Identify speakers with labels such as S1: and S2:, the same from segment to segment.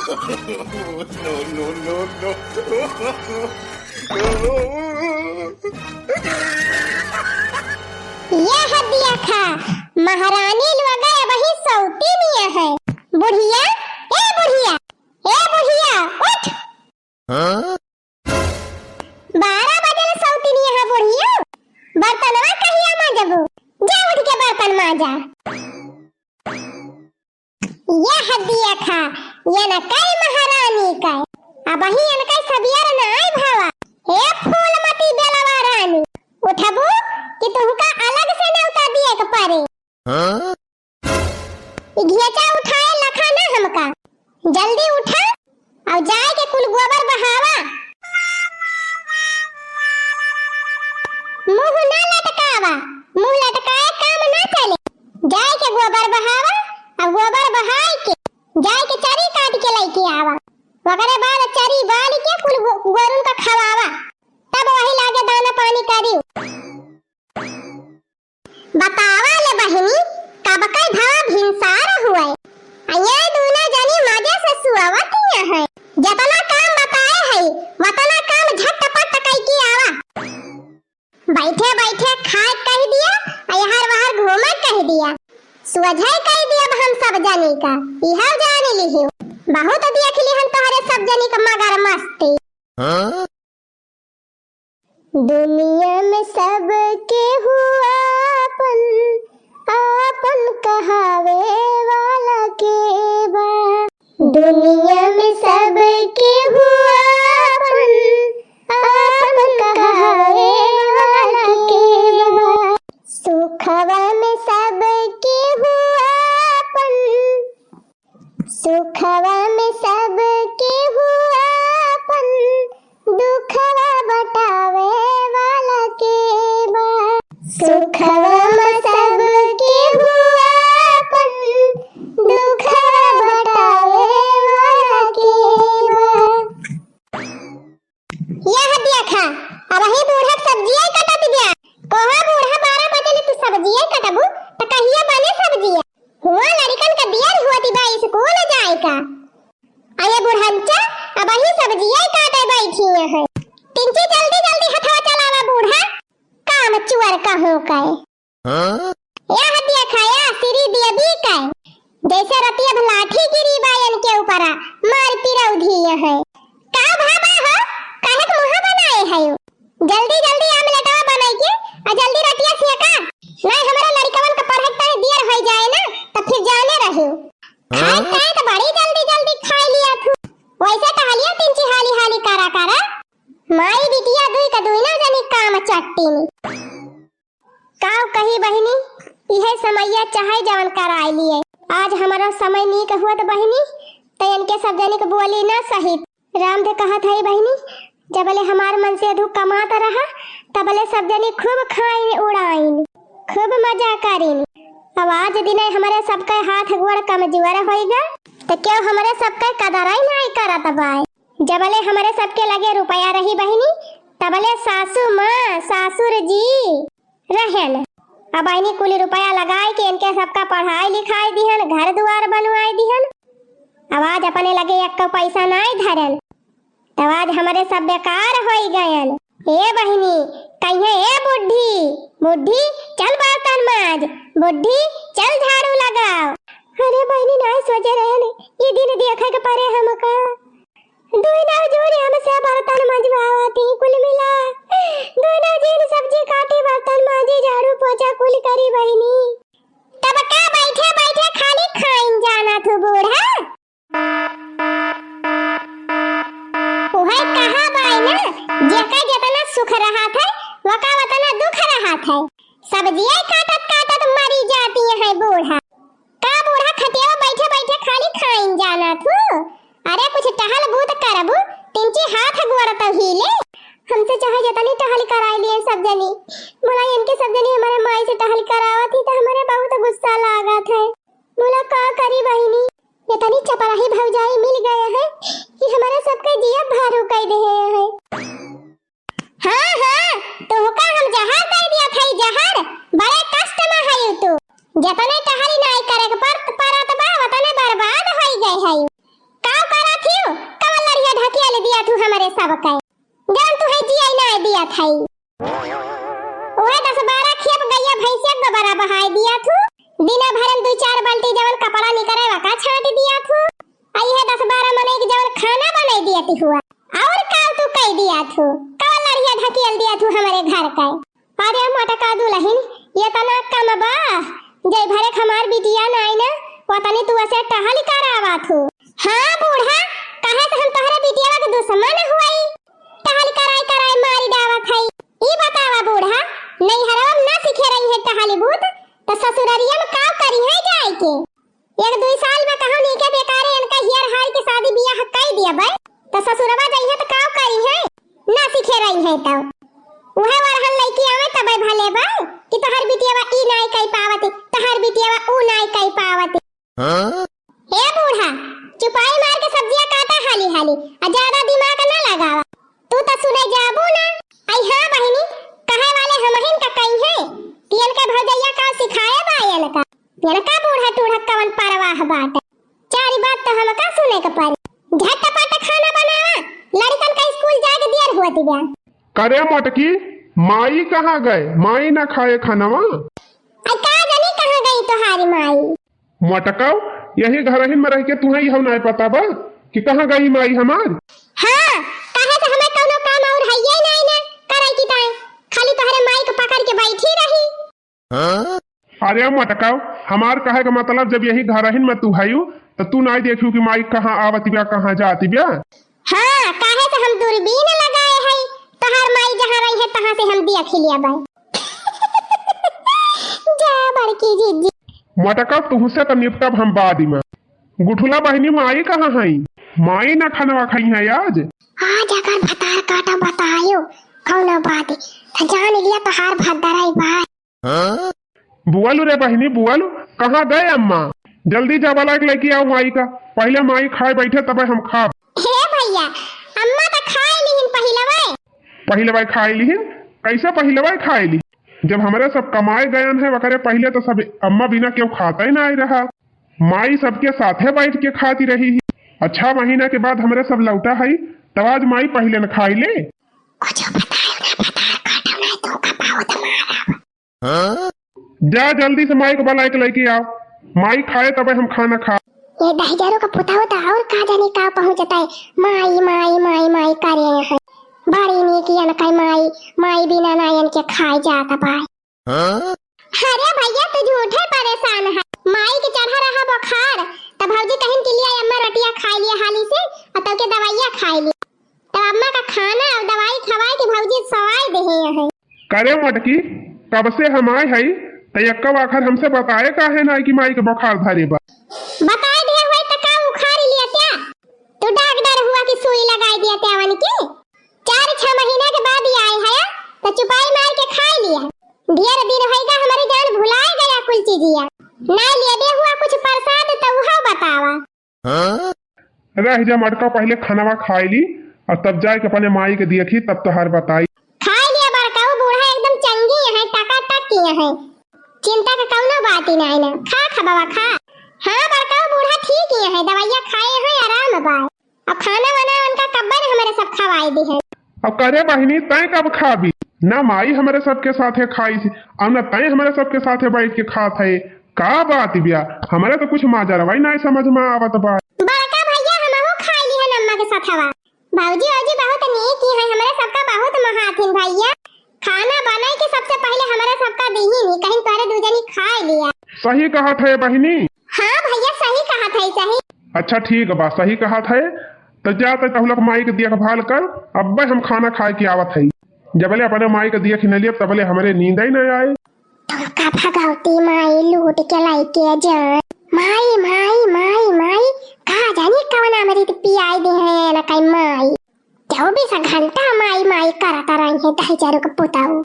S1: No, no, no, no.
S2: यह हदिया खा महारानी लोग वही सौती मिया है। बुढ़िया ए बुढ़िया ए बुढ़िया उठ। हाँ? 12 बजे सौती नहीं है बुढ़िया। बर्तनवा कहिया मांजबू? जा उठ के बर्तन मांजा। यह हदिया खा ये न कई महारानी का अब ही इनका सबियर न आई भावा। हे फूलमती बेलवा रानी उठबू कि तुमका अलग से न्योता दिए के पारे। हाँ? घेचा उठाए लखा ना हमका। जल्दी उठा और जाए के कुल गोबर बहावा। मुंह ना लटकावा, मुंह लटकाए काम ना चले। जाए के गोबर बहावा और गोबर बहाए के जाए के चरी काट के लेके आवा। वगैरह बाद चरी बाल के कुल गोरुन का खवावा। तब वही लागे दाना पानी करी। बतावा ले बहनी कब कई भाव भिनसार हुए। अया दूना जनी मजे से सुआवतिया है। जतना काम बताए है वतना काम झटपट कई की आवा। बैठे बैठे खाए कह दिया यहर वहर घूमे कह दिया। सुझाई कह दिया हम सब जनी का। इहा जाने लिहियो बहुत देख ली हम तोहरे सब जनी का मगर मस्ती। हाँ? दुनिया में सब के हुआ आपन कहावे वाला के बा। दुनिया में सब के हुआ आपन कहावे वाला के बा। सुखवा में सब के हुआ सुखवा में सब के हुआ दुखवा बटावे वाला के बा। सुखवा में सब के हुआ दुखवा बटावे वाला के बा। यह देखा अब ही बूढ़ा सब्जियां कटत दिया। कोहा बूढ़ा 12 बजे तू सब्जियां कटबू त कहिया बने सब्जियां? हुआ लड़कन का बियाह हुआ थी भाई स्कूल जाए का। आये बुढ़ंचा अब ही सब्जियां काटे बैठी है। तिंची जल्दी जल्दी हथवा चलावा बूढ़ा काम चुअर कहूं काए। हाँ? यह दिया खाया सिरी दिया भी काए। जैसे रतिया लाठी गिरी बायन के ऊपर मार पिरौधी है। का भाबा हो काहे के मुंह बनाए है? जल्दी जल्दी आमलेटवा बनाई के और जल्दी रतिया सेका। नहीं हमारा लड़कवन का पढ़ाई तय देर हो जाए ना तब फिर जाने रहो। खाए खाए तो बड़ी जल्दी जल्दी खा लिया तू। वैसे टहलिया तिंची हाली हाली करा करा। माई बिटिया दुई का दुई ना जानी काम चट्टी नी। काव कही बहिनी यह समैया चाहे जवन कराई लिए। आज हमारा समय नी हुआ तो बहिनी तयन के सब जनी के बोली ना सही। राम दे कहा था बहिनी जबले हमार मन से धूप कमाता रहा तबले सब जनी खूब खाइन उड़ाइन खूब मजा करीन। अब आज दिन हमारे सबका हाथ गोड़ कमजोर होइगा तो क्यों हमारे सबका कदर ही नहीं करत बाय। जबले हमारे सबके लगे रुपया रही बहिनी तबले सासू माँ ससुर जी रहन। अब बहिनी कुल रुपया लगाए के इनके सबका पढ़ाई लिखाई दिहन घर दुआर बनवाई दिहन। अब आज अपने लगे एक पैसा नहीं धरन तब आज हमारे सब बेकार हो गयन। ए बहिनी कहिए ए बुढ़ी बुढ़ी चल बर्तन मांज, बुढ़ी चल झाड़ू लगाओ। अरे बहिनी नहीं सोचे रहे ये दिन देखे के परे हमका। दोनों जोड़ी हमसे बर्तन मांजवाती कुल मिला दोनों दिन सब्जी काटी बर्तन मांजी झाड़ू पोछा कुल करी बहिनी। तब का बैठे बैठे खाली खाइन जाना तू बूढ़ा। ओहे कहा बाई ना जेका जितना सुख रहा था वका वतना दुख रहा था। सब्जियां काटत काटत मरी जाती है बूढ़ा। का बूढ़ा खटिया बैठे बैठे खाली खाइन जाना तू। अरे कुछ टहल बूत करबू तिंची हाथ गोड़ तो हिले। हमसे चाहे जितनी टहल कराई लिए सब जनी बोला इनके सब जनी हमारे माई से टहल करावत थी तो हमारे बहुत गुस्सा लगा था। बोला का करी बहिनी इतनी चपराही भौजाई मिल गए हैं कि हमारे सबका जिया भारू कर दे है। हाँ हाँ तो का हम जहर दे दिया था जहर बड़े कष्ट में है तू। जतने टहल नहीं करे परत बा वतने बर्बाद हो गए है। का करत ले दिया तू हमारे सब का जान तू है जिया ना दिया थाई ओए 10-12 खेप गैया भैंसिया गोबरा बहाई दिया तू दिना भरन 2-4 बाल्टी जवन कपड़ा निकरे वका छाट दिया तू आई है 10-12 मने के जवन खाना बनाई दिया ती हुआ और का तू कह दिया तू का लड़िया ढकेल दिया तू हमारे घर का अरे मोटा का दुल्हन ये तना कम बा जय भरे हमार बिटिया नाई ना पता नहीं तू ऐसे टहल करावा थू हां बूढ़ा कहे तो हम तोहरा बिटिया के दुश्मन हुई टहल कराई मारी डावा थई ई बतावा बूढ़ा नहीं हराम ना सिखे रही है टहली भूत तो ससुररिया में का करी है जाए के 1-2 साल में कहां नहीं के बेकार इनका हियर हार के शादी बियाह कई दिया भाई तो ससुरवा जाई है तो का करी है ना सिखे रही है तो उहे वरहन लइकी आवे तबे भले बा कि तोहर बिटियावा ई नाई कई पावत तोहर बिटियावा ऊ नाई कई पावत हां हे बूढ़ा चुपाई मार के सब्जियां काटा हाली हाली आ ज्यादा दिमाग ना लगावा तू तो सुने जाबू ना आई हां बहिनी कहे वाले हमहिन का कई है तियन के भौजैया का सिखाए बायन का का बूढ़ा टूढ़ा कवन परवाह बात चारी बात तो हम का सुने के पर झटपट खाना बनावा लड़कन का स्कूल जाके देर होती बा
S3: करे मोटकी माई कहाँ गए माई ना खाए खानावा
S2: का जानी कहाँ गई तुम्हारी माई
S3: मोटकाओ यही घर में रह के तुम्हें हम नहीं पता बा कि कहाँ गई माई हमार
S2: हां कहे तो हमें कोनो काम और है ही नहीं ना करे की ताई खाली तोहरे माई को पकड़ के बैठी रही
S3: हां अरे मोटकाओ हमार कहे का मतलब जब यही घर में तू हयू तो तू नहीं देखू कि माई कहाँ आवती बिया कहाँ जाती बिया
S2: हां कहे तो हम दूरबीन लगाए है तोहर माई जहां रही है तहां से हम देख लिया भाई जा बड़की जीजी
S3: मोटका तुहसे तो निपटब हम बाद में गुठुला बहनी माई कहाँ है माई ना खाना खाई है आज
S2: अगर बता काटा बतायो कौन बात है जान लिया तोहार भद्दराई भाई
S3: बुआलू रे बहनी बुआलू कहाँ गए अम्मा जल्दी जा वाला लेके आओ माई का पहले माई खाए बैठे तब हम खा
S2: हे भैया अम्मा तो खाए लिहिन
S3: पहले भाई खाए लिहिन कैसे पहले भाई खाए ली जब हमारे सब कमाए गए हैं वकरे पहले तो सब अम्मा बिना क्यों खाता ही ना ही रहा माई सबके साथे बैठ के खाती रही ही अच्छा महीना के बाद हमारे सब लौटा है तब आज माई पहले न खाई ले जा जल्दी से माई को बुला के लेके आओ माई खाए तब हम खाना खा
S2: ये दहजारों का पुता होता और का जाने का पहुंचता है माई माई माई माई करे है बड़ी नी की अन कई माई माई बिना नायन के खाए जाता पाए अरे भैया तू झूठे परेशान है माई के चढ़ा रहा बुखार तब भौजी कहिन के लिए अम्मा रोटियां खा लिया हाली से और तब के दवाइयां खा ली तब अम्मा का खाना और दवाई खवाए के भौजी सवाई दे है
S3: करे मटकी कब से हम आए है तयक्का आखिर हमसे बताए का है ना कि माई के बुखार धरे बा
S2: बताए दिया हुआ तो का उखाड़ लिया क्या तू डॉक्टर हुआ कि सुई लगाई दिया त्यावन की 4-6 महीना के बाद ही आए है तो चुपाई मार के खा लिया ढेर दिन होएगा हमारी जान भुलाए गया कुल चीजिया ना लेबे हुआ कुछ प्रसाद तो वह बतावा
S3: रह जा मटका पहले खानावा खाई ली और तब जाए के अपने माई के देखी तब तो हर बताई
S2: खा लिया बड़काऊ बूढ़ा एकदम चंगी है टका किए है चिंता का कौनो बात ही नहीं ना खा बाबा खा हां बड़काऊ बूढ़ा ठीक ही है दवाइयां खाए हैं आराम बा अब खाना बना उनका कब्बन हमारे सब खवाई दी है
S3: अब करे बहिनी तय कब खाबी ना माई हमारे सबके साथे खाई थी और ना तय हमारे सबके साथे बैठ के खा थे का बात बिया हमारे तो कुछ माजरवाई नहीं समझ में आवत बा
S2: बड़का भैया हमहु खा ली है अम्मा के साथवा भौजी औजी बहुत नेक है हमारे सबका बहुत महाथिन भैया खाना बनाए के सबसे पहले हमारा सबका दी ही कहीं तोरे दूजनी खा लिया
S3: सही कहा थे बहिनी
S2: हां भैया सही कहा था सही
S3: अच्छा ठीक बा सही कहा थे तो जा तो तहलक माई के देखभाल कर अब हम खाना खाए की आवत है जबले अपने माई के देख न लिए तबले हमारे नींद ही नहीं आए
S2: तो का भगवती माई लूट के लाई के जान माई माई माई माई कहा जानी कवना मेरी पियाई दे है ना कई माई 24 घंटा माई माई करता रही है दहजारों का पुताऊ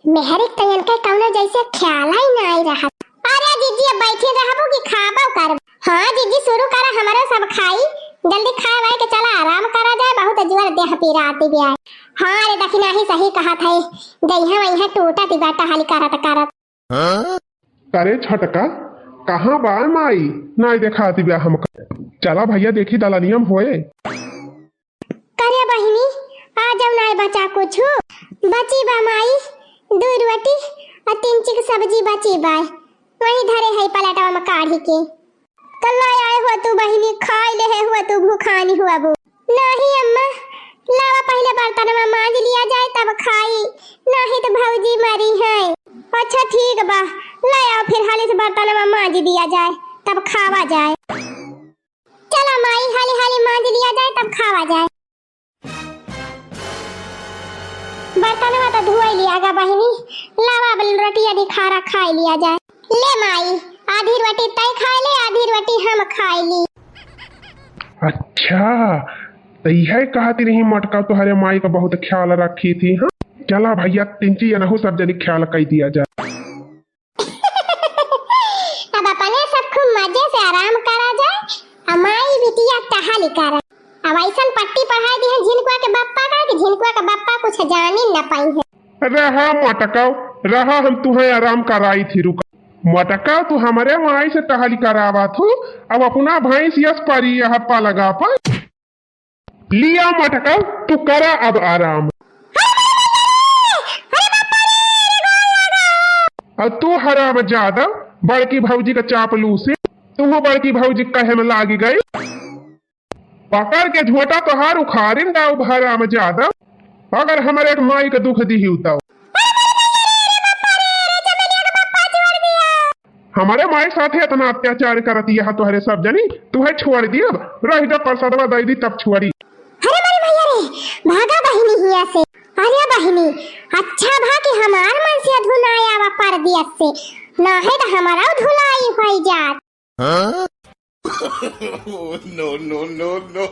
S2: मेहर तयन के कवना जैसे ख्याल ही नहीं रहा अरे जीजी बैठे रहबो कि खाबो कर हां जीजी शुरू करा हमारा सब खाई जल्दी खाए वाए के चला आराम करा जाए बहुत जोर देह पीरा आती भी है हां रे दखिना ही सही कहा था जइहा वइहा टूटा ती बाटा हाली करत
S3: करे छटका कहाँ बा माई नहीं देखा आती ब्याह हमका चला भैया देखी दलनियम होए
S2: करे बचा कुछ बची बा माई, 2 रोटी और 3 चिक सब्जी बची बा, वही धरे है पलटवा में काढ़ी के। कल आए हुआ तू बहिनी, खाई ले है हुआ तू भूखानी हुआ बू। नहीं अम्मा, लावा पहले बर्तन में मांज लिया जाए तब खाई, नहीं तो भौजी मरी है। अच्छा ठीक बा, ले आओ फिर हाली से बर्तन में मांज दिया जाए तब खावा जाए। चला माई, हाली हाली मांज लिया जाए तब खावा जाए। बर्तन में तो धोई लिया गा बहिनी, लावा रोटी यदि खारा खाई लिया जाए। ले माई, आधी रोटी तय खाई ले, आधी रोटी हम खाई ली।
S3: अच्छा तो यह कहती नहीं मटका तुम्हारे माई का बहुत ख्याल रखी थी। हाँ चला भैया, 3 चीज नहु सब जनी ख्याल कर दिया जाए।
S2: अब अपने सब खूब मजे से आराम करा जाए। माई बिटिया टहली करे। अब ऐसा पट्टी पढ़ाई दी है झिनकुआ के बाप्पा का कि झिनकुआ का बाप्पा कुछ जान ही न पाई है।
S3: रहा मटका रहा, हम तुम्हें आराम कराई थी। रुका मटका, तू हमारे माई से टहली करावा थू, अब अपना भैंस यस परी हप्पा लगा पा लिया। मटका तू करा अब आराम। और तू हराम ज्यादा बड़की भौजी का चापलूसी, तू बड़की भौजी कहे में लागी गई। पकड़ के झोटा तो हार उखाड़िन दाऊ हराम ज्यादा, अगर हमारे एक माई का दुख दी होता। हमारे माई साथे इतना अत्याचार करती है तुहरे सब जनी, तुहे छोड़ दिया रही जब प्रसादवा दे दी तब छोड़ी।
S2: अरे मारे भैया रे, भागा बहिनी हिया से। अरे बहिनी, अच्छा भा कि हमार मन से धुनाया वा पर दिया से, ना है तो हमारा धुलाई होई जात।
S1: No, no, no, no.